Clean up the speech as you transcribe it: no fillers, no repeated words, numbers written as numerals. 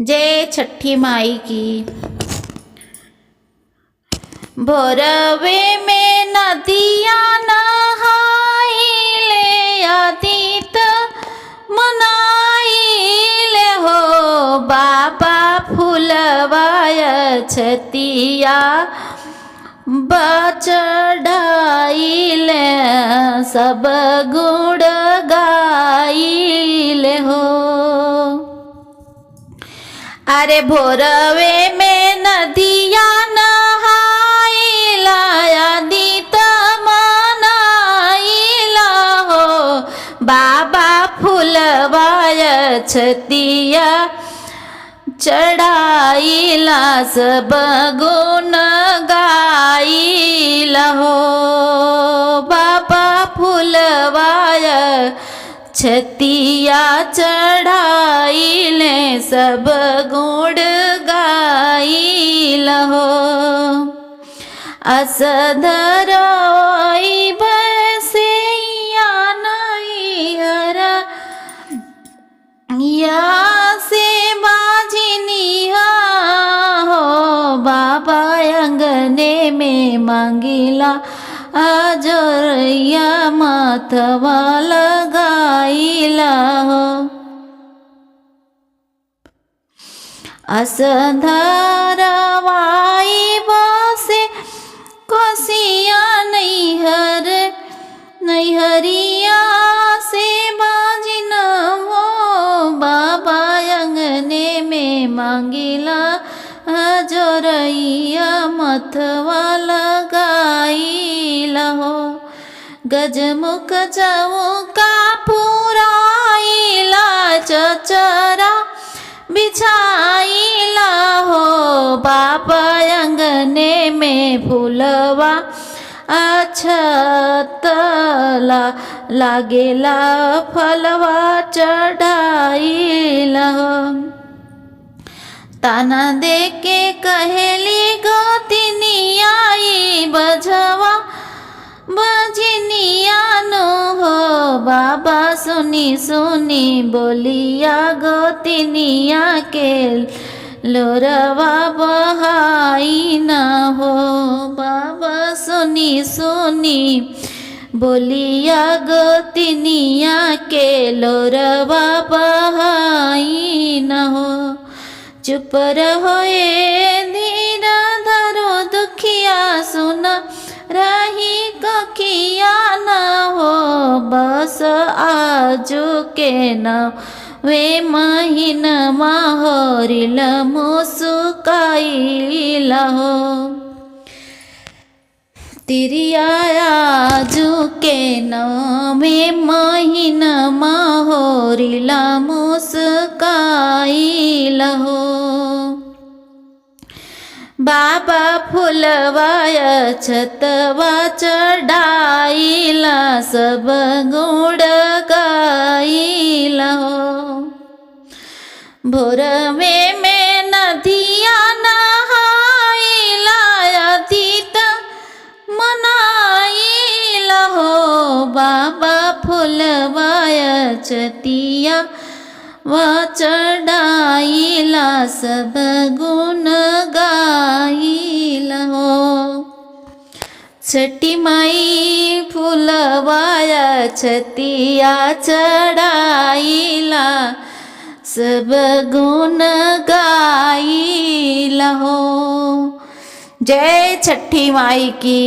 जय छठी माई की। भोरवे में नदिया नहाइले आदित मनाइले हो। बाबा फुलवाय छतिया बचढ़ाइले सब गुण गाइले हो। अरे भोरवे में नदिया नहाइला आदित मनाइला हो। बाबा फुलवाय छतिया चढ़ाइला सब गुण गाइला हो। बाबा फुलवाय छतिया चढ़ाइले सब गुण गाइला हो। असधरवाई बसैया नैहर या से बाजिनिया हो। बाबा अंगने में मांगिला अजोरिया माथवा लगाइला हो। असधरवाई बसे कोसिया नैहरिया से बाजिन हो। बाबा अंगने में मांगिला जोरैया मथवा लगाइला हो। गजमुख चौका पुराइला चचरा बिछाइला हो। बाबा अंगने में फूलवा अक्षत लागेला फलवा चढ़ाइला हो। ताना दे के कहेली गोतिनिया बजवा बजनिया नो हो। बाबा सुनी सुनी बोलिया गोतिनिया के लोरवा बहाई न हो। बाबा सुनी सुनी बोलिया गोतिनिया के लोरवा बहाई न हो। चुप रहो ये धीरा धरो दुखिया सुना रही कखिया न हो। बस आजू के न वे महीन माहोरिल मुसुकाइला हो। तिरिया आजू के नवे महीन माहोरिला मुसुकाइला हो। बाबा फुलवाय छतवा चढ़ाइला सब गुण गाइला हो। भोरवे में नदिया नहाइला आदित मनाइला हो। बाबा फुलवाय छतिया वा चढ़ाइला सब गुण गाइला हो। छठी माई फुलवाय छतिया चढ़ाइला सब गुण गाइला हो। जय छठी माई की।